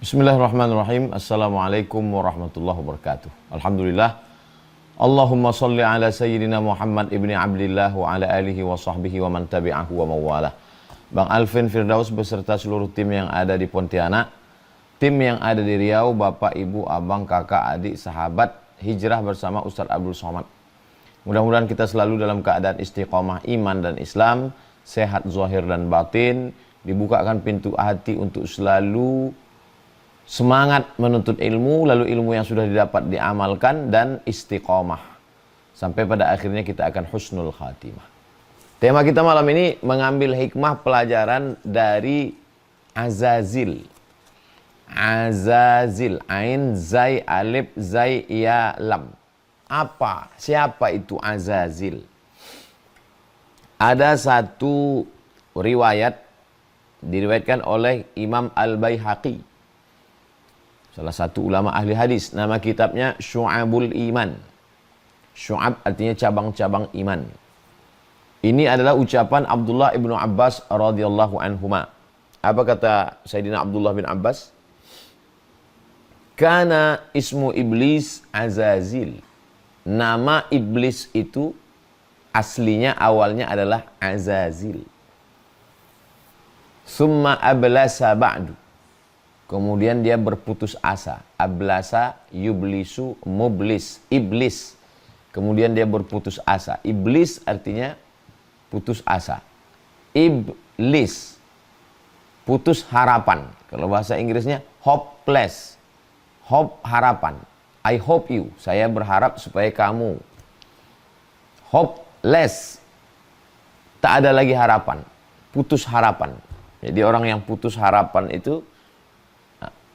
Bismillahirrahmanirrahim. Assalamualaikum warahmatullahi wabarakatuh. Alhamdulillah. Allahumma salli ala sayyidina Muhammad ibni Abdillah wa ala alihi wa sahbihi wa man tabi'ahu wa mawalah. Bang Alvin Firdaus beserta seluruh tim yang ada di Pontianak, tim yang ada di Riau, Bapak, Ibu, Abang, Kakak, Adik, Sahabat, Hijrah bersama Ustadz Abdul Somad. Mudah-mudahan kita selalu dalam keadaan istiqomah iman dan Islam, sehat zahir dan batin, dibukakan pintu hati untuk selalu semangat menuntut ilmu, lalu ilmu yang sudah didapat diamalkan dan istiqomah. Sampai pada akhirnya kita akan husnul khatimah. Tema kita malam ini mengambil hikmah pelajaran dari Azazil. Azazil, Ain, Zai, Alif, Zai, Ya, Lam. Apa? Siapa itu Azazil? Ada satu riwayat diriwayatkan oleh Imam Al-Baihaqi, salah satu ulama ahli hadis. Nama kitabnya Syu'abul Iman. Syu'ab artinya cabang-cabang iman. Ini adalah ucapan Abdullah ibnu Abbas radhiyallahu anhuma. Apa kata Sayyidina Abdullah bin Abbas? Kana ismu iblis Azazil. Nama iblis itu aslinya awalnya adalah Azazil. Summa ablasa ba'du. Kemudian dia berputus asa. Ablasa yublisu mublis. Iblis. Kemudian dia berputus asa. Iblis artinya putus asa. Iblis. Putus harapan. Kalau bahasa Inggrisnya hopeless. Hope harapan. I hope you. Saya berharap supaya kamu. Hopeless. Tak ada lagi harapan. Putus harapan. Jadi orang yang putus harapan itu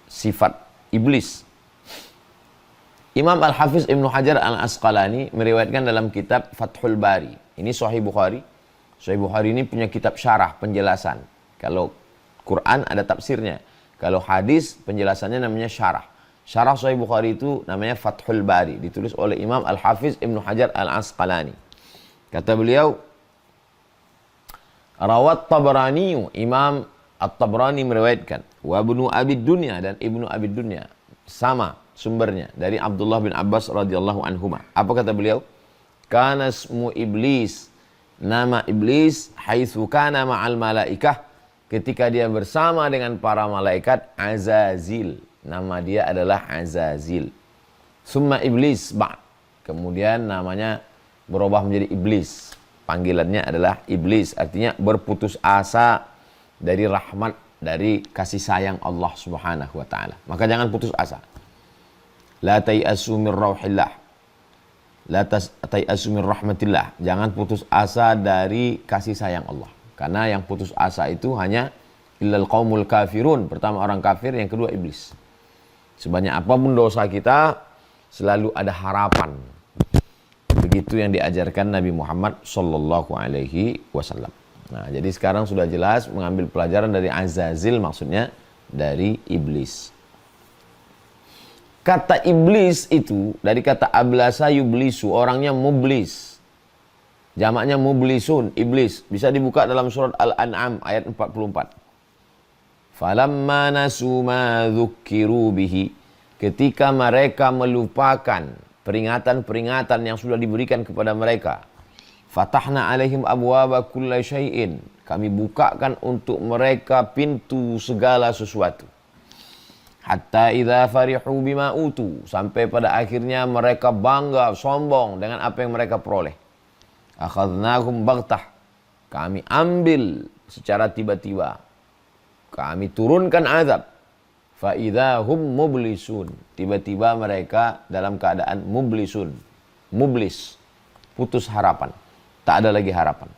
sifat iblis. Imam Al-Hafiz Ibnu Hajar Al-Asqalani meriwayatkan dalam kitab Fathul Bari. Ini Sahih Bukhari. Sahih Bukhari ini punya kitab syarah, penjelasan. Kalau Quran ada tafsirnya. Kalau hadis penjelasannya namanya syarah. Syarah Sahih Bukhari itu namanya Fathul Bari. Ditulis oleh Imam Al-Hafiz Ibnu Hajar Al-Asqalani. Kata beliau, Rawat Tabrani, Imam At-Tabrani meriwayatkan, wa Ibnu Abid Dunya, dan Ibnu Abid Dunya, sama sumbernya dari Abdullah bin Abbas radhiyallahu anhuma. Apa kata beliau? Kana ismu iblis, nama iblis, haitsu kana ma'al malaikah, ketika dia bersama dengan para malaikat, Azazil. Nama dia adalah Azazil. Summa iblis ba'. Kemudian namanya berubah menjadi iblis. Panggilannya adalah iblis, artinya berputus asa dari rahmat, dari kasih sayang Allah Subhanahu wa taala. Maka jangan putus asa. La tai'asu min rauhillah. La tai'asu min rahmatillah. Jangan putus asa dari kasih sayang Allah. Karena yang putus asa itu hanya illal qaumul kafirun. Pertama orang kafir, yang kedua iblis. Sebanyak apapun dosa kita, selalu ada harapan. Begitu yang diajarkan Nabi Muhammad sallallahu alaihi wasallam. Nah, jadi sekarang sudah jelas mengambil pelajaran dari Azazil, maksudnya dari iblis. Kata iblis itu dari kata ablasa yublisu, orangnya mublis. Jamaknya mublisun, iblis. Bisa dibuka dalam surat Al-An'am ayat 44. Falamma nasu ma dzukkiru bihi, ketika mereka melupakan peringatan-peringatan yang sudah diberikan kepada mereka, fatahna alaihim abwaba kullai syai'in, kami bukakan untuk mereka pintu segala sesuatu. Hatta idza farihu bima utu, sampai pada akhirnya mereka bangga, sombong dengan apa yang mereka peroleh. Akhadnahum baghtah, kami ambil secara tiba-tiba. Kami turunkan azab. Fa idza hum mublisun, tiba-tiba mereka dalam keadaan mublisun. Mublis, putus harapan. Tak ada lagi harapan.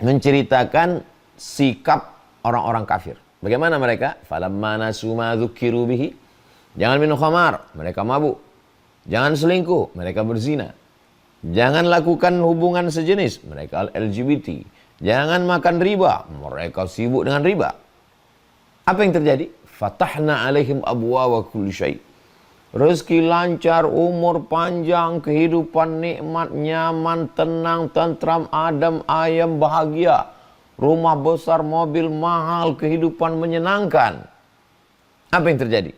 Menceritakan sikap orang-orang kafir. Bagaimana mereka? Falamma nasu ma dzukkiru bihi. Jangan minum khamar, mereka mabuk. Jangan selingkuh, mereka berzina. Jangan lakukan hubungan sejenis, mereka LGBT. Jangan makan riba, mereka sibuk dengan riba. Apa yang terjadi? Fatahna alaihim abwaaba kulli syai'. Rezeki lancar, umur panjang, kehidupan nikmat, nyaman, tenang, tentram, adem, ayem, bahagia. Rumah besar, mobil mahal, kehidupan menyenangkan. Apa yang terjadi?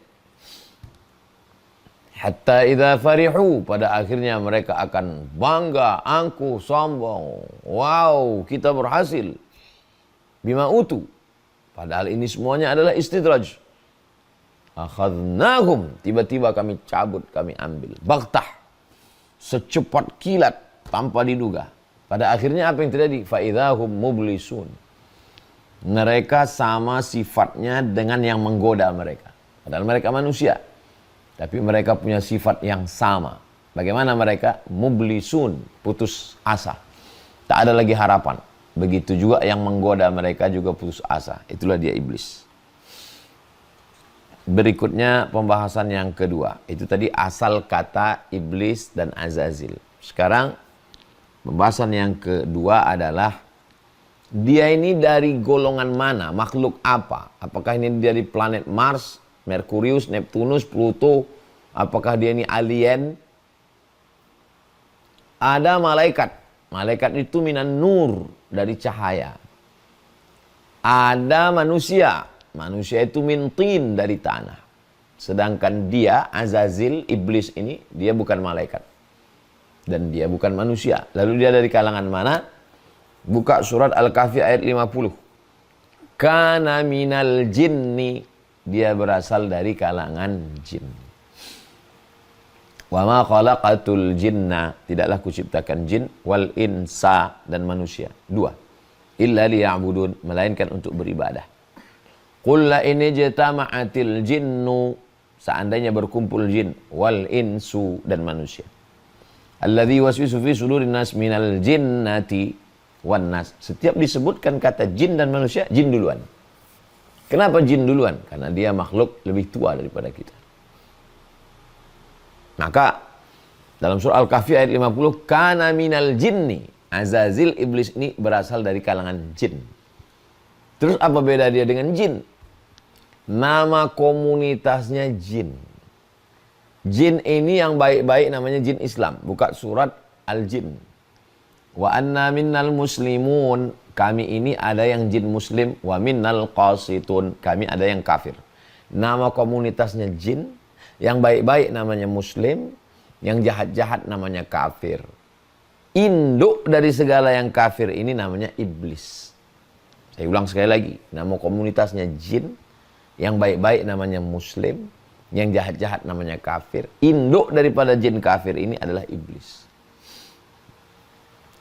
Hatta idza farihu, pada akhirnya mereka akan bangga, angkuh, sombong. Wow, kita berhasil. Bima utu. Padahal ini semuanya adalah istidraj. Akhadnahum, tiba-tiba kami cabut, kami ambil. Baghtah, secepat kilat, tanpa diduga. Pada akhirnya apa yang terjadi? Faidahum mublisun. Mereka sama sifatnya dengan yang menggoda mereka. Padahal mereka manusia. Tapi mereka punya sifat yang sama. Bagaimana mereka? Mublisun, putus asa. Tak ada lagi harapan. Begitu juga yang menggoda mereka juga putus asa. Itulah dia iblis. Berikutnya pembahasan yang kedua. Itu tadi asal kata iblis dan Azazil. Sekarang pembahasan yang kedua adalah dia ini dari golongan mana? Makhluk apa? Apakah ini dari planet Mars, Merkurius, Neptunus, Pluto? Apakah dia ini alien? Ada malaikat. Malaikat itu minan nur, dari cahaya. Ada manusia. Manusia itu min tin, dari tanah. Sedangkan dia, Azazil, iblis ini, dia bukan malaikat. Dan dia bukan manusia. Lalu dia dari kalangan mana? Buka surat Al-Kahfi ayat 50. Kana minal jinni, dia berasal dari kalangan jin. Wa ma khalaqatul jinna, tidaklah kuciptakan jin, wal insa, dan manusia. Dua. Illa liya'budun, melainkan untuk beribadah. Qul la in ijtama'atil jinnu, seandainya berkumpul jin, wal insu, dan manusia. Alladzi waswisu fi sudurin nas minal jinnati wan nas. Setiap disebutkan kata jin dan manusia, jin duluan. Kenapa jin duluan? Karena dia makhluk lebih tua daripada kita. Maka dalam surah Al-Kahfi ayat 50, kana minal jinni, Azazil iblis ini berasal dari kalangan jin. Terus apa beda dia dengan jin? Nama komunitasnya jin. Jin ini yang baik-baik namanya jin Islam. Buka surat Al-Jin. Wa anna minnal muslimun, kami ini ada yang jin muslim. Wa minnal qasitun, kami ada yang kafir. Nama komunitasnya jin. Yang baik-baik namanya muslim. Yang jahat-jahat namanya kafir. Induk dari segala yang kafir ini namanya iblis. Saya ulang sekali lagi. Nama komunitasnya jin. Yang baik-baik namanya muslim. Yang jahat-jahat namanya kafir. Induk daripada jin kafir ini adalah iblis.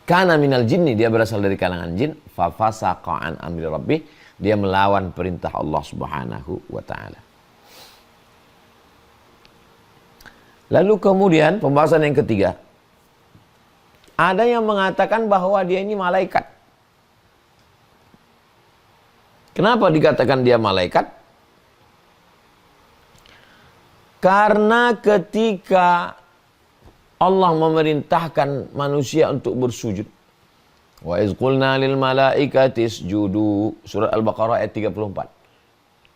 Kana minal jinni, dia berasal dari kalangan jin. Fafasaqa an amri rabbih, dia melawan perintah Allah Subhanahu wa taala. Lalu kemudian pembahasan yang ketiga. Ada yang mengatakan bahwa dia ini malaikat. Kenapa dikatakan dia malaikat? Karena ketika Allah memerintahkan manusia untuk bersujud. Wa iz qulna lil malaikati isjudu. Surah Al-Baqarah ayat 34.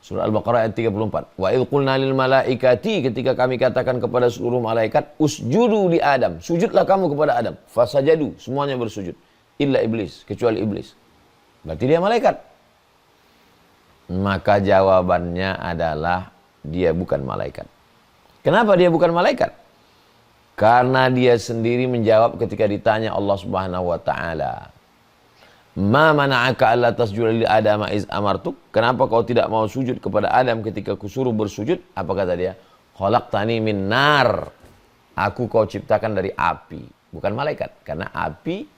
Surah Al-Baqarah ayat 34. Wa iz qulna lil malaikati, ketika kami katakan kepada seluruh malaikat, usjudu li Adam. Sujudlah kamu kepada Adam. Fasajadu, semuanya bersujud. Illa iblis, kecuali iblis. Berarti dia malaikat. Maka jawabannya adalah dia bukan malaikat. Kenapa dia bukan malaikat? Karena dia sendiri menjawab ketika ditanya Allah Subhanahu wa taala, "Ma mana'aka alla tasjuda li Adam iz amartuk?" Kenapa kau tidak mau sujud kepada Adam ketika kusuruh bersujud? Apa kata dia? "Khalaqtani min nar." Aku kau ciptakan dari api, bukan malaikat. Karena api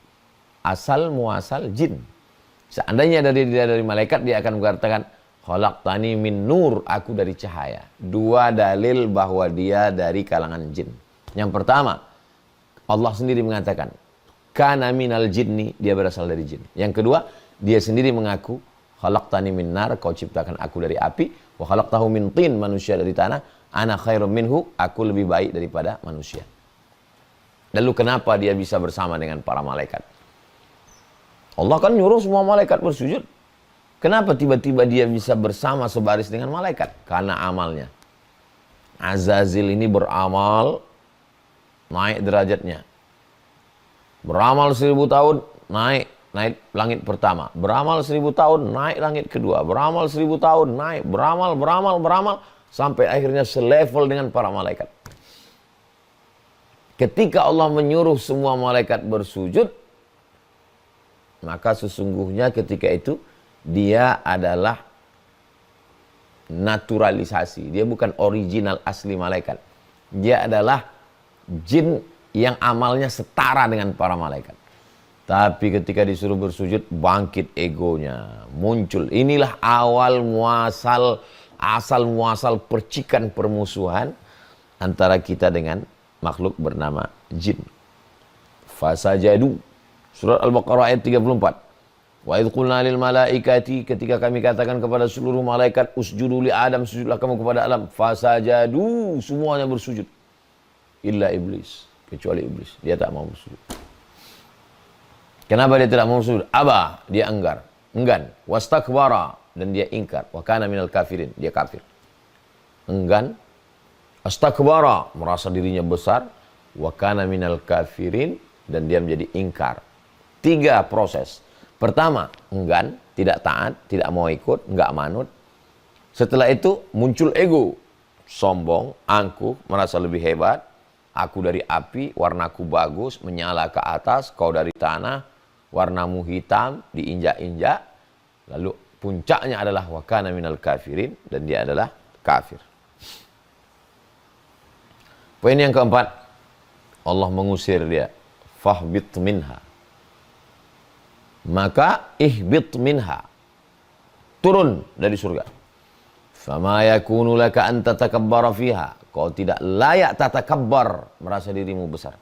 asal muasal jin. Seandainya dia dari malaikat, dia akan mengatakan, "Khalaqtani min nur." Aku dari cahaya. Dua dalil bahwa dia dari kalangan jin. Yang pertama, Allah sendiri mengatakan, kana minal jinni, dia berasal dari jin. Yang kedua, dia sendiri mengaku, khalaqtani min nar, kau ciptakan aku dari api, wa khalaqtahu min tin, manusia dari tanah, ana khairum minhu, aku lebih baik daripada manusia. Lalu kenapa dia bisa bersama dengan para malaikat? Allah kan nyuruh semua malaikat bersujud. Kenapa tiba-tiba dia bisa bersama sebaris dengan malaikat? Karena amalnya. Azazil ini beramal, naik derajatnya. Beramal 1000 tahun, naik langit pertama. Beramal 1000 tahun, naik langit kedua. Beramal 1000 tahun, naik. Beramal. sampai akhirnya selevel dengan para malaikat. Ketika Allah menyuruh semua malaikat bersujud, maka sesungguhnya ketika itu dia adalah naturalisasi. Dia bukan original asli malaikat. Dia adalah jin yang amalnya setara dengan para malaikat. Tapi ketika disuruh bersujud, bangkit egonya, muncul. Inilah asal muasal percikan permusuhan antara kita dengan makhluk bernama jin. Fasajadu. Surat Al-Baqarah ayat 34. Wa idh qulna lil malaikati, ketika kami katakan kepada seluruh malaikat, usjudu li Adam, sujudlah kamu kepada Adam. Fasajadu, semuanya bersujud. Illa iblis, kecuali iblis. Dia tak mau bersujud. Kenapa dia tidak mau bersujud? Aba, dia enggan. Wastakbara, dan dia ingkar. Wa kana minal kafirin, dia kafir. Enggan. Astakbara, merasa dirinya besar. Wa kana minal kafirin, dan dia menjadi ingkar. 3 proses. Pertama, enggan, tidak taat, tidak mau ikut, enggak manut. Setelah itu muncul ego. Sombong, angkuh, merasa lebih hebat. Aku dari api, warnaku bagus, menyala ke atas, kau dari tanah. Warnamu hitam, diinjak-injak. Lalu puncaknya adalah wa kana minal kafirin, dan dia adalah kafir. Poin yang keempat, Allah mengusir dia. Fahbit minha. Maka ihbit minha. Turun dari surga. Fama yakunu laka an tatakabbara fiha. Kau tidak layak tatakabbar, merasa dirimu besar.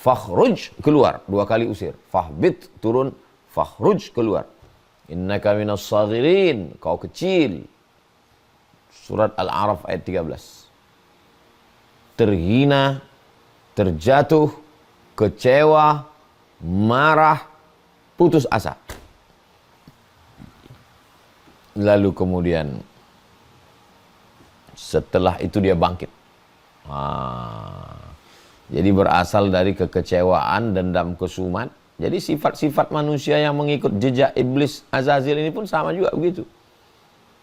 Fakhruj, keluar. 2 kali usir. Fahbit, turun. Fakhruj, keluar. Innaka minas saghirin. Kau kecil. Surat Al-A'raf ayat 13. Terhina, terjatuh, kecewa, marah, putus asa. Lalu kemudian setelah itu dia bangkit. Jadi berasal dari kekecewaan, dendam, kesumat. Jadi sifat-sifat manusia yang mengikut jejak iblis Azazil ini pun sama juga begitu.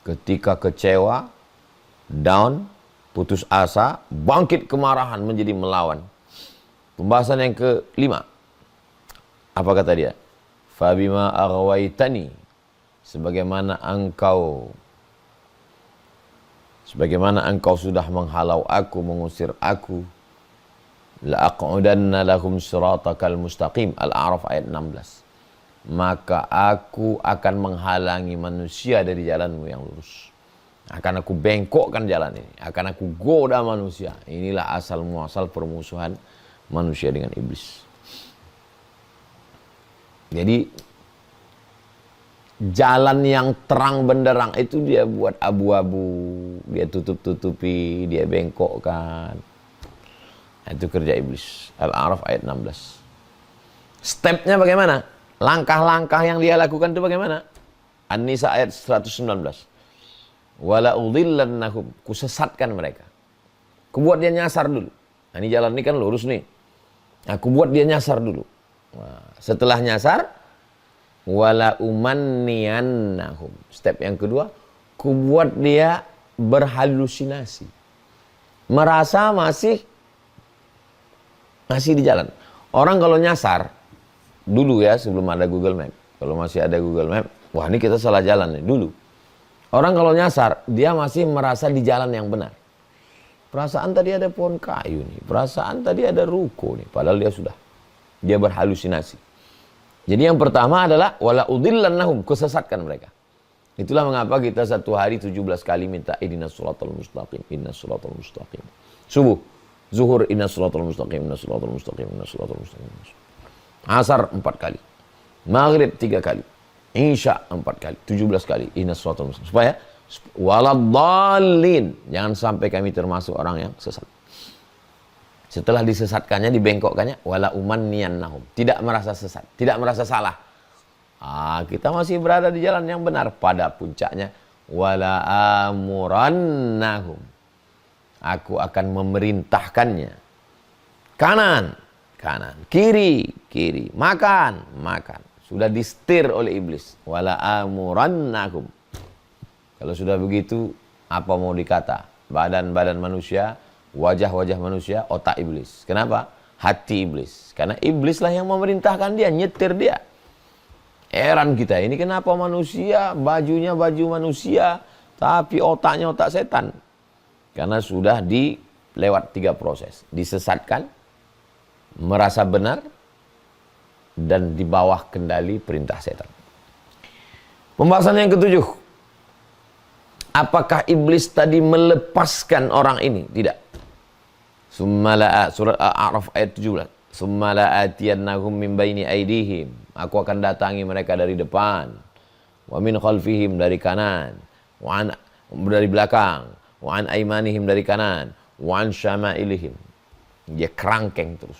Ketika kecewa, down, putus asa, bangkit kemarahan menjadi melawan. Pembahasan yang ke-5. Apa kata dia? Fabima aghwaitani, sebagaimana engkau sudah menghalau aku, mengusir aku, la'aq'udanna lahum siratakal mustaqim. Al-A'raf ayat 16. Maka aku akan menghalangi manusia dari jalanmu yang lurus. Akan aku bengkokkan jalan ini. Akan aku goda manusia. Inilah asal muasal permusuhan manusia dengan iblis. Jadi jalan yang terang benderang itu dia buat abu-abu, dia tutup-tutupi, dia bengkokkan. Itu kerja iblis. Al-A'raf ayat 16. Stepnya bagaimana? Langkah-langkah yang dia lakukan itu bagaimana? An-Nisa ayat 119. Wala udhillannahum, kusesatkan mereka. Kubuat dia nyasar dulu. Nah, ini jalan ini kan lurus nih. Nah, kubuat dia nyasar dulu. Nah, setelah nyasar, wala umanniyannahum. Step yang kedua, kubuat dia berhalusinasi. Merasa masih di jalan. Orang kalau nyasar, dulu ya sebelum ada Google Map. Kalau masih ada Google Map, wah ini kita salah jalan nih dulu. Orang kalau nyasar, dia masih merasa di jalan yang benar. Perasaan tadi ada pohon kayu nih, perasaan tadi ada ruko nih, padahal dia berhalusinasi. Jadi yang pertama adalah wala udhillannahum, kusesatkan mereka. Itulah mengapa kita satu hari 17 kali minta ihdinas siratal mustaqim, ihdinas siratal mustaqim. Subuh, zuhur ihdinas siratal mustaqim, ihdinas siratal mustaqim, ihdinas siratal mustaqim. Asar 4 kali. Maghrib 3 kali. Isya 4 kali, 17 kali. Ihdinas siratal mustaqim. Supaya waladhdallin, jangan sampai kami termasuk orang yang sesat. Setelah disesatkannya, dibengkokkannya, wala umanniyannahum, tidak merasa sesat, tidak merasa salah. Kita masih berada di jalan yang benar. Pada puncaknya, wala amurannahum, aku akan memerintahkannya. Kanan, kiri, makan. Sudah disetir oleh iblis. Wala amurannahum. Kalau sudah begitu, Apa mau dikata? Badan-badan manusia, wajah-wajah manusia, otak iblis. Kenapa? Hati iblis. Karena iblislah yang memerintahkan dia, nyetir dia. Heran kita, ini kenapa manusia, bajunya baju manusia, tapi otaknya otak setan. Karena sudah lewat 3 proses. Disesatkan, merasa benar, dan di bawah kendali perintah setan. Pembahasan yang ke-7. Apakah iblis tadi melepaskan orang ini? Tidak. Surat Al-A'raf ayat 17. Summa la'atiyannahum min baini aydihim. Aku akan datangi mereka dari depan. Wa min khalfihim, dari kanan. Dari belakang. Wa an aymanihim, dari kanan. Wa an syama'ilihim. Dia kerangkeng terus.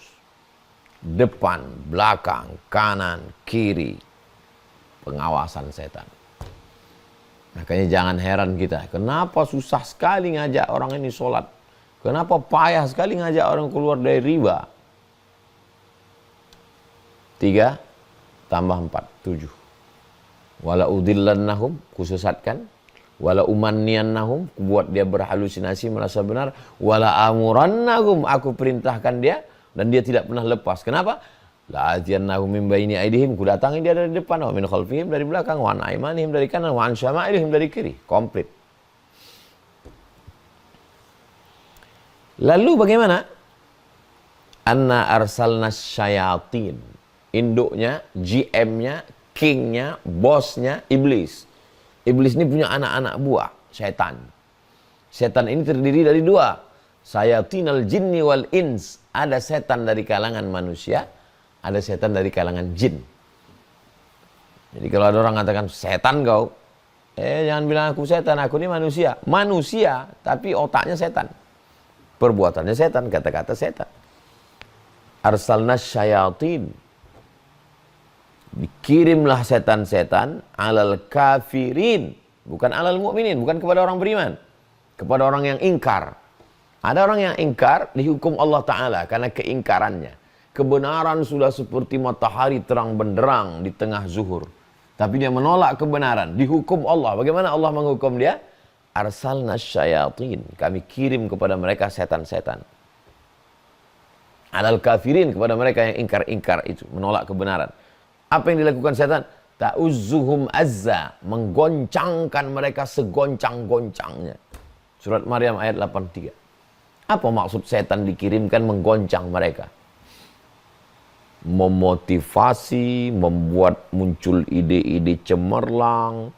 Depan, belakang, kanan, kiri. Pengawasan setan. Makanya jangan heran kita. Kenapa susah sekali ngajak orang ini sholat? Kenapa payah sekali ngajak orang keluar dari riba? 3 tambah 4, 7. Wala udillannahum, kusesatkan. Wala umanniyannahum, kubuat dia berhalusinasi merasa benar. Wala amurannahum, aku perintahkan dia dan dia tidak pernah lepas. Kenapa? La'atiyannahum min baini aydihim, ku datangi dia dari depan, wa min khalfihim, dari belakang, wa an aymanihim, dari kanan, wa an syama'ilihim, dari kiri. Komplit. Lalu bagaimana? Anna arsalna syayatin. Induknya, GM-nya, king-nya, bosnya, iblis. Iblis ini punya anak-anak buah, setan. Setan ini terdiri dari 2. Sayatinal jinni wal ins. Ada setan dari kalangan manusia, ada setan dari kalangan jin. Jadi kalau ada orang mengatakan, setan kau. Jangan bilang aku setan, aku ini manusia. Manusia, tapi otaknya setan. Perbuatannya setan, kata-kata setan. Arsalna syayatin. Dikirimlah setan-setan alal kafirin, bukan alal mukminin, bukan kepada orang beriman, kepada orang yang ingkar. Ada orang yang ingkar dihukum Allah Ta'ala karena keingkarannya. Kebenaran sudah seperti matahari terang benderang di tengah zuhur, tapi dia menolak kebenaran, dihukum Allah. Bagaimana Allah menghukum dia? Arsalna syayatin, kami kirim kepada mereka setan-setan. Alal kafirin, kepada mereka yang ingkar-ingkar itu, menolak kebenaran. Apa yang dilakukan setan? Ta'uzzuhum azza, menggoncangkan mereka segoncang-goncangnya. Surat Maryam ayat 83. Apa maksud setan dikirimkan menggoncang mereka? Memotivasi, membuat muncul ide-ide cemerlang,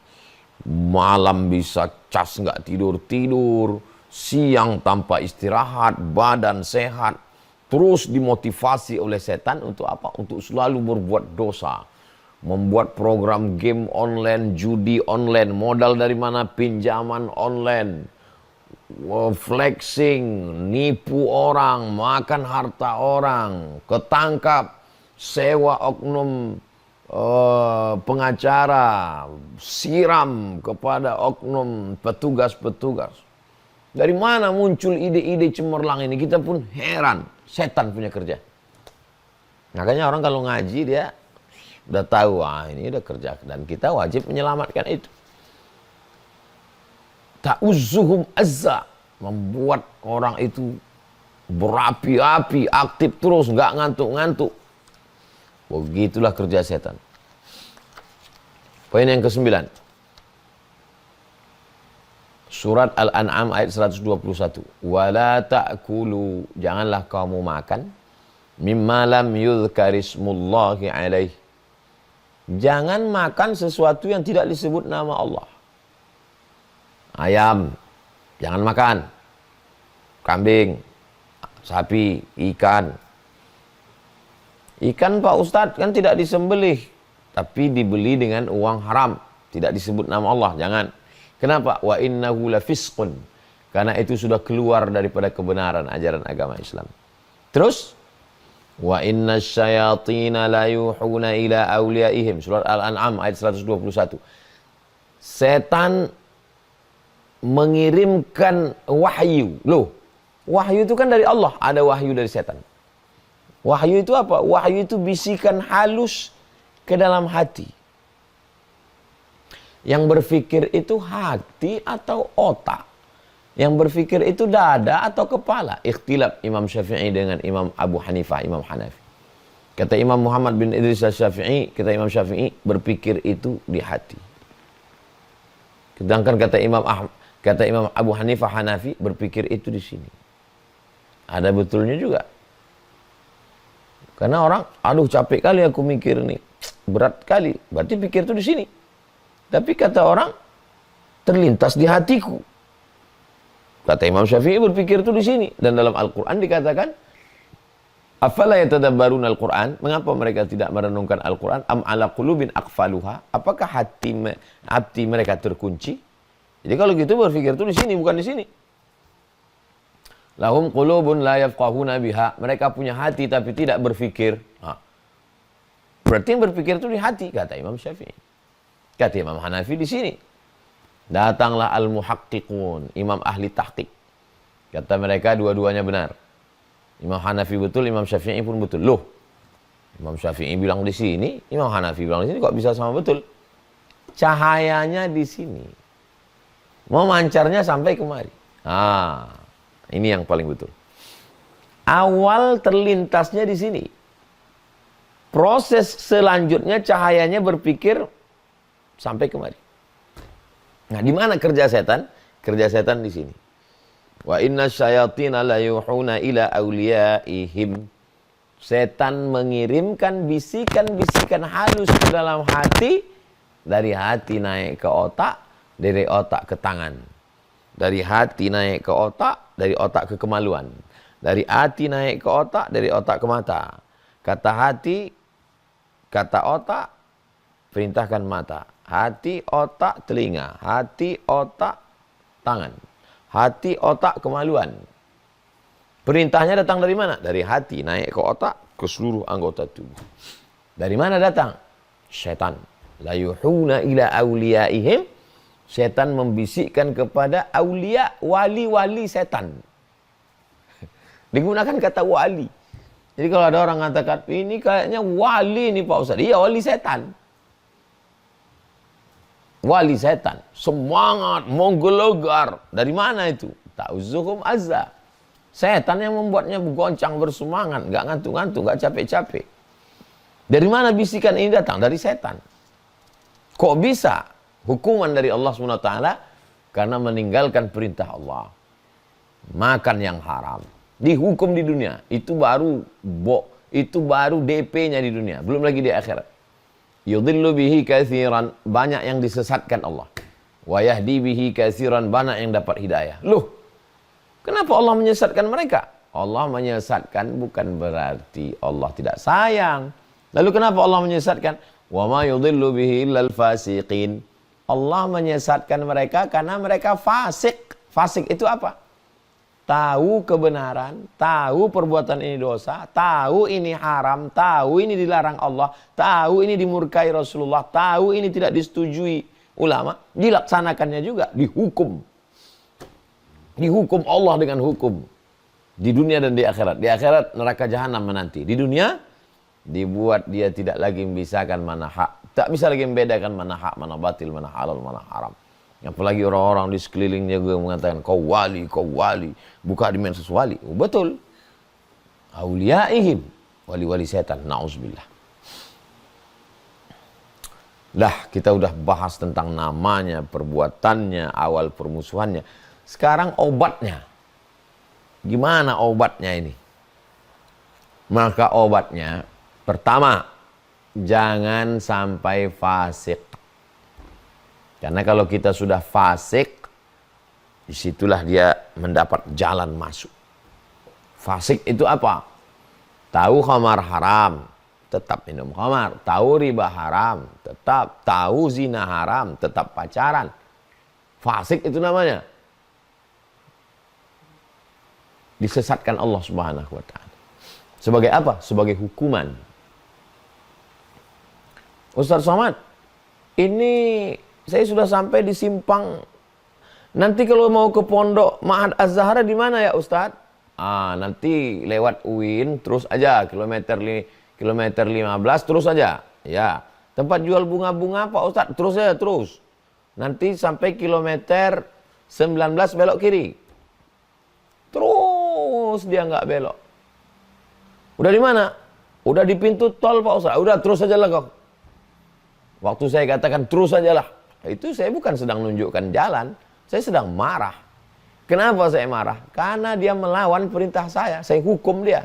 malam bisa cas nggak tidur-tidur, siang tanpa istirahat, badan sehat. Terus dimotivasi oleh setan untuk apa? Untuk selalu berbuat dosa. Membuat program game online, judi online, modal dari mana? Pinjaman online. Flexing, nipu orang, makan harta orang, ketangkap, sewa oknum pengacara, siram kepada oknum petugas-petugas. Dari mana muncul ide-ide cemerlang ini? Kita pun heran. Setan punya kerja. Makanya orang kalau ngaji dia udah tahu, ini udah kerja. Dan kita wajib menyelamatkan itu. Ta'uzzuhum azza, membuat orang itu berapi-api, aktif terus, nggak ngantuk-ngantuk. Begitulah kerja setan. Poin yang ke-9. Surat Al-An'am ayat 121. Wala ta'kulu, janganlah kamu makan mimma lam yudhkarismullahi alaih. Jangan makan sesuatu yang tidak disebut nama Allah. Ayam, jangan makan. Kambing, sapi, ikan. Ikan Pak Ustadz kan tidak disembelih, tapi dibeli dengan uang haram. Tidak disebut nama Allah, jangan. Kenapa? Wa innahu lafisqun. Karena itu sudah keluar daripada kebenaran ajaran agama Islam. Terus wa inna syayatina la yuhuna ila awliyaihim. Surat Al-An'am ayat 121. Setan mengirimkan wahyu. Loh, wahyu itu kan dari Allah, ada wahyu dari setan. Wahyu itu apa? Wahyu itu bisikan halus ke dalam hati. Yang berpikir itu hati atau otak? Yang berpikir itu dada atau kepala? Ikhtilaf Imam Syafi'i dengan Imam Abu Hanifah, Imam Hanafi. Kata Imam Muhammad bin Idris Syafi'i, kata Imam Syafi'i, berpikir itu di hati. Sedangkan kata Imam Abu Hanifah Hanafi, berpikir itu di sini. Ada betulnya juga. Karena orang, aduh capek kali aku mikir nih, berat kali. Berarti pikir itu di sini. Tapi kata orang, terlintas di hatiku. Kata Imam Syafi'i, berpikir itu di sini. Dan dalam Al-Quran dikatakan, afala yatadabbaruna Al-Quran? Mengapa mereka tidak merenungkan Al-Quran? Am ala qulubin aqfaluha? Apakah hati mereka terkunci? Jadi kalau gitu berpikir itu di sini, bukan di sini. Lahum qulubun la yafqahuna biha. Mereka punya hati tapi tidak berpikir. Berarti yang berpikir itu di hati, kata Imam Syafi'i. Kata Imam Hanafi di sini. Datanglah al-muhaqqiqun, imam ahli tahqiq. Kata mereka dua-duanya benar. Imam Hanafi betul, Imam Syafi'i pun betul. Loh, Imam Syafi'i bilang di sini, Imam Hanafi bilang di sini, kok bisa sama betul? Cahayanya di sini. Memancarnya sampai kemari. Ini yang paling betul. Awal terlintasnya di sini. Proses selanjutnya cahayanya berpikir sampai kemari. Nah, di mana kerja setan? Kerja setan di sini. Wa inna syayatina la yuhuna ila awliyaihim. Setan mengirimkan bisikan-bisikan halus ke dalam hati, dari hati naik ke otak, dari otak ke tangan. Dari hati naik ke otak, dari otak ke kemaluan. Dari hati naik ke otak, dari otak ke mata. Kata hati, kata otak, perintahkan mata. Hati, otak, telinga. Hati, otak, tangan. Hati, otak, kemaluan. Perintahnya datang dari mana? Dari hati, naik ke otak, ke seluruh anggota tubuh. Dari mana datang? Setan. La yuhuna ila awliyaihim. Setan membisikkan kepada aulia, wali-wali setan. Digunakan kata wali. Jadi kalau ada orang mengatakan, ini kayaknya wali nih Pak Ustaz. Iya, wali setan. Wali setan, semangat, menggelegar. Dari mana itu? Ta'uzuhum azza. Setan yang membuatnya bergoncang, bersemangat, nggak ngantuk-ngantuk, nggak capek-capek. Dari mana bisikan ini datang? Dari setan. Kok bisa? Hukuman dari Allah SWT karena meninggalkan perintah Allah. Makan yang haram. Dihukum di dunia. Itu baru DP-nya di dunia. Belum lagi di akhirat. Yudhillu bihi katsiran, banyak yang disesatkan Allah. Wa yahdi bihi katsiran, banyak yang dapat hidayah. Loh, kenapa Allah menyesatkan mereka? Allah menyesatkan bukan berarti Allah tidak sayang. Lalu kenapa Allah menyesatkan? Wa ma yudhillu bihi illal fasiqin. Allah menyesatkan mereka karena mereka fasik. Fasik itu apa? Tahu kebenaran, tahu perbuatan ini dosa, tahu ini haram, tahu ini dilarang Allah, tahu ini dimurkai Rasulullah, tahu ini tidak disetujui ulama, dilaksanakannya juga, dihukum. Dihukum Allah dengan hukum. Di dunia dan di akhirat. Di akhirat neraka jahanam menanti. Di dunia dibuat dia tidak lagi memisahkan mana hak, tak bisa lagi membedakan mana hak, mana batil, mana halal, mana haram. Apalagi orang-orang di sekelilingnya juga mengatakan kau wali, buka di medsos wali. Oh, betul. Auliyaihim, wali-wali setan, na'udzubillah. Lah, kita udah bahas tentang namanya, perbuatannya, awal permusuhannya. Sekarang obatnya. Gimana obatnya ini? Maka obatnya, pertama, jangan sampai fasik. Karena kalau kita sudah fasik, disitulah dia mendapat jalan masuk. Fasik itu apa? Tahu khamar haram, tetap minum khamar. Tahu riba haram, tetap. Tahu zina haram, tetap pacaran. Fasik itu namanya. Disesatkan Allah Subhanahu wa ta'ala. Sebagai apa? Sebagai hukuman. Ustaz Somad, ini saya sudah sampai di simpang. Nanti kalau mau ke pondok Ma'had Az-Zahra di mana ya Ustaz? Nanti lewat UIN terus aja kilometer 15 terus aja. Ya, tempat jual bunga-bunga Pak Ustaz, terus aja terus. Nanti sampai kilometer 19 belok kiri. Terus dia nggak belok. Udah di mana? Udah di pintu tol Pak Ustaz. Udah terus saja lah kau. Waktu saya katakan terus saja lah. Itu saya bukan sedang nunjukkan jalan. Saya sedang marah. Kenapa saya marah? Karena dia melawan perintah saya. Saya hukum dia.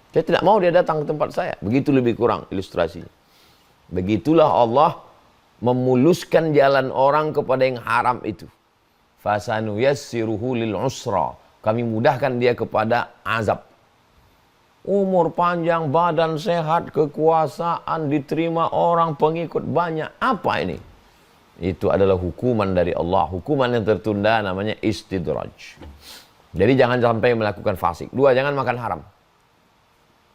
Saya tidak mau dia datang ke tempat saya. Begitu lebih kurang ilustrasinya. Begitulah Allah memuluskan jalan orang kepada yang haram itu. Fasanu yassiruhu lil usra. Kami mudahkan dia kepada azab. Umur panjang, badan sehat, kekuasaan, diterima orang, pengikut banyak. Apa ini? Itu adalah hukuman dari Allah. Hukuman yang tertunda namanya istidraj. Jadi jangan sampai melakukan fasik. 2, jangan makan haram.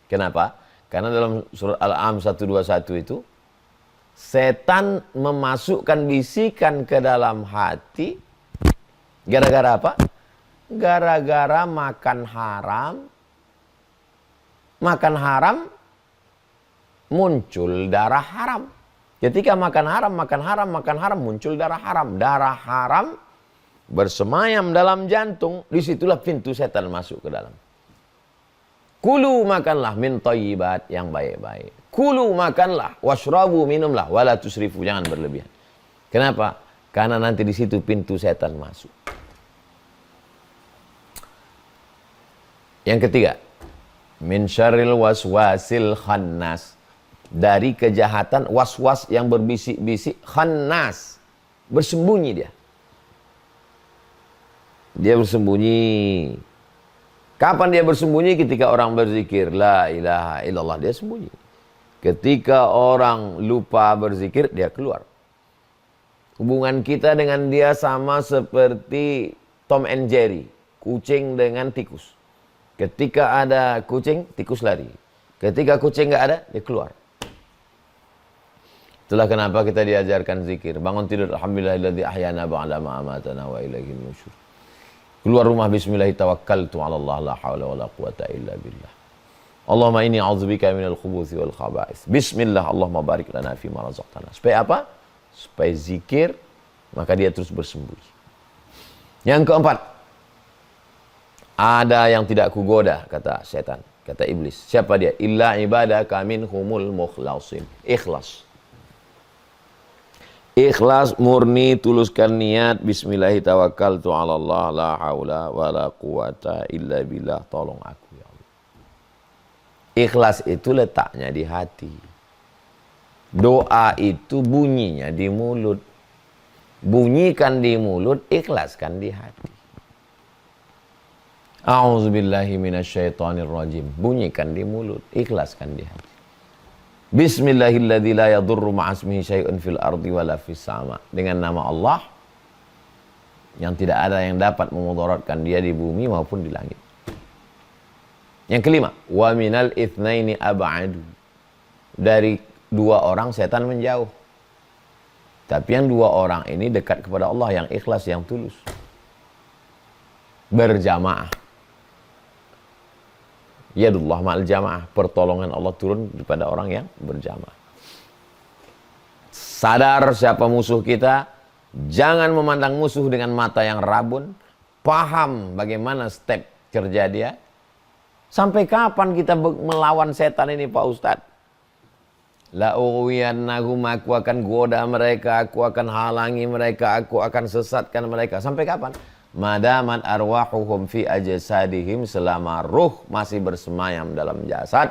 Kenapa? Karena dalam surat Al-An'am 121 itu, setan memasukkan bisikan ke dalam hati. Gara-gara apa? Gara-gara makan haram. Makan haram, muncul darah haram. Ketika makan haram, muncul darah haram. Darah haram bersemayam dalam jantung, disitulah pintu setan masuk ke dalam. Kulu makanlah min thayyibat, yang baik-baik. Kulu makanlah, washrabu minumlah, wala tusrifu, jangan berlebihan. Kenapa? Karena nanti di situ pintu setan masuk. Yang ketiga, min syarril waswasil khannas, dari kejahatan waswas yang berbisik-bisik, khannas, bersembunyi dia. Dia bersembunyi. Kapan dia bersembunyi? Ketika orang berzikir la ilaha illallah, dia sembunyi. Ketika orang lupa berzikir, dia keluar. Hubungan kita dengan dia sama seperti Tom and Jerry, kucing dengan tikus. Ketika ada kucing, tikus lari. Ketika kucing nggak ada, dia keluar. Itulah kenapa kita diajarkan zikir. Bangun tidur, alhamdulillahilladzi ahyana ba'da ma amatana wa ilaihil nusyur. Keluar rumah, bismillah tawakkaltu 'ala Allah, la haula wala quwata illa billah. Allahumma inni a'udzubika minal khubuthi wal khaba'is. Bismillah, Allahumma barik lana fi ma razaqtana. Supaya apa? Supaya zikir, maka dia terus bersembunyi. Yang keempat, ada yang tidak kugoda, kata setan, kata iblis. Siapa dia? Illa ibadaka minhumul mukhlasin. Ikhlas. Ikhlas, murni, tuluskan niat. Bismillahi tawakkaltu 'ala Allah, la haula wala quwata illa billah. Tolong aku ya Allah. Ikhlas itu letaknya di hati. Doa itu bunyinya di mulut. Bunyikan di mulut, ikhlaskan di hati. A'udzubillahi minasyaitonirrajim. Bunyikan di mulut, ikhlaskan di hati. Bismillahilladzi la yadurru ma'asmihi syai'un fil ardi wala fis sama. Dengan nama Allah yang tidak ada yang dapat memudaratkan dia di bumi maupun di langit. Yang kelima, wa minal itsnaini ab'adu. Dari 2 orang setan menjauh. Tapi yang 2 orang ini dekat kepada Allah, yang ikhlas, yang tulus. Berjamaah. Yadullah ma'al jamaah, pertolongan Allah turun kepada orang yang berjamaah. Sadar siapa musuh kita, jangan memandang musuh dengan mata yang rabun, paham bagaimana step kerja dia. Sampai kapan kita melawan setan ini Pak Ustadz? La'uwiyannahum, aku akan goda mereka, aku akan halangi mereka, aku akan sesatkan mereka. Sampai kapan? Madamat arwahuhum fi ajsadihim, selama ruh masih bersemayam dalam jasad,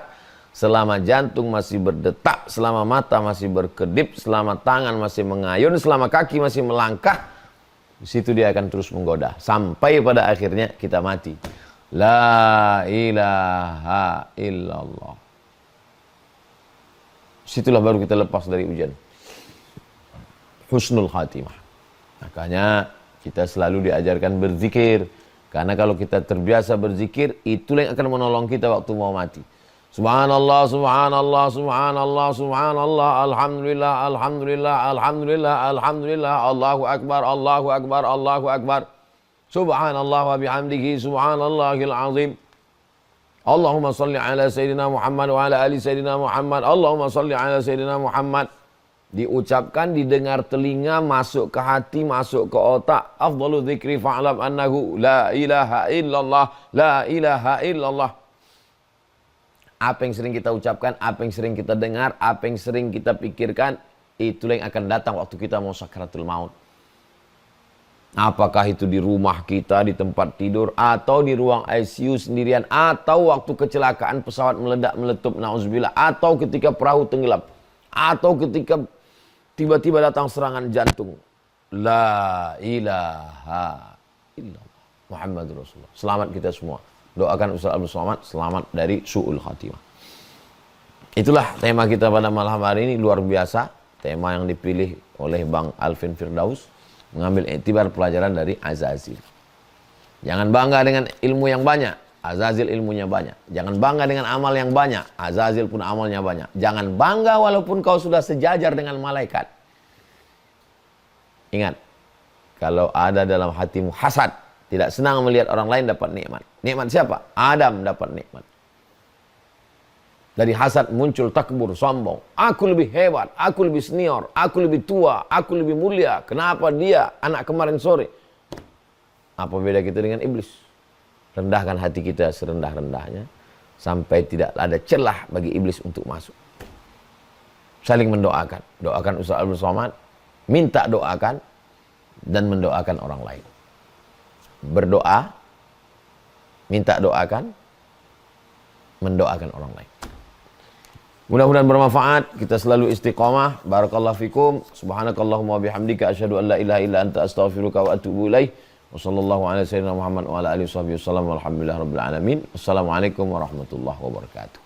selama jantung masih berdetak, selama mata masih berkedip, selama tangan masih mengayun, selama kaki masih melangkah, di situ dia akan terus menggoda sampai pada akhirnya kita mati. La ilaha illallah. Situlah baru kita lepas dari ujian. Husnul khatimah. Makanya kita selalu diajarkan berzikir. Karena kalau kita terbiasa berzikir, itulah yang akan menolong kita waktu mau mati. Subhanallah, subhanallah, subhanallah, subhanallah, alhamdulillah, alhamdulillah, alhamdulillah, alhamdulillah, Allahu akbar, Allahu akbar, Allahu akbar. Subhanallah wa bihamdihi, subhanallahil azim. Allahumma salli ala Sayyidina Muhammad wa ala ali Sayyidina Muhammad. Allahumma salli ala Sayyidina Muhammad. diucapkan, didengar telinga, masuk ke hati, masuk ke otak. Afdalu dzikri fa'lam annahu la ilaha illallah, la ilaha illallah. Apa yang sering kita ucapkan, apa yang sering kita dengar, apa yang sering kita pikirkan, itulah yang akan datang waktu kita mau sakaratul maut. Apakah itu di rumah kita, di tempat tidur, atau di ruang ICU sendirian, atau waktu kecelakaan pesawat meledak meletup, na'udzubillah, atau ketika perahu tenggelam, atau ketika tiba-tiba datang serangan jantung. La ilaha illallah Muhammadur Rasulullah. Selamat kita semua. Doakan Ustaz Abdul Somad selamat dari su'ul khatimah. Itulah tema kita pada malam hari ini, luar biasa. Tema yang dipilih oleh Bang Alvin Firdaus, mengambil iktibar pelajaran dari Azazil. Jangan bangga dengan ilmu yang banyak, Azazil ilmunya banyak. Jangan bangga dengan amal yang banyak, Azazil pun amalnya banyak. Jangan bangga walaupun kau sudah sejajar dengan malaikat. Ingat, kalau ada dalam hatimu hasad, tidak senang melihat orang lain dapat nikmat. Nikmat siapa? Adam dapat nikmat. Dari hasad muncul takbur, sombong. Aku lebih hebat, aku lebih senior, aku lebih tua, aku lebih mulia. Kenapa dia anak kemarin sore? Apa beda kita dengan iblis? Rendahkan hati kita serendah-rendahnya, sampai tidak ada celah bagi iblis untuk masuk. Saling mendoakan. Doakan Ustaz Abdul Somad, minta doakan, dan mendoakan orang lain. Berdoa, minta doakan, mendoakan orang lain. Mudah-mudahan bermanfaat, kita selalu istiqamah. Barakallahu fikum. Subhanakallahumma bihamdika asyhadu an la ilaha illa anta astaghfiruka wa atubu ilaik. Wa sallallahu ala sayyidina Muhammad wa ala alihi wasallam. Walhamdulillahirabbil alamin. Wassalamualaikum warahmatullahi wabarakatuh.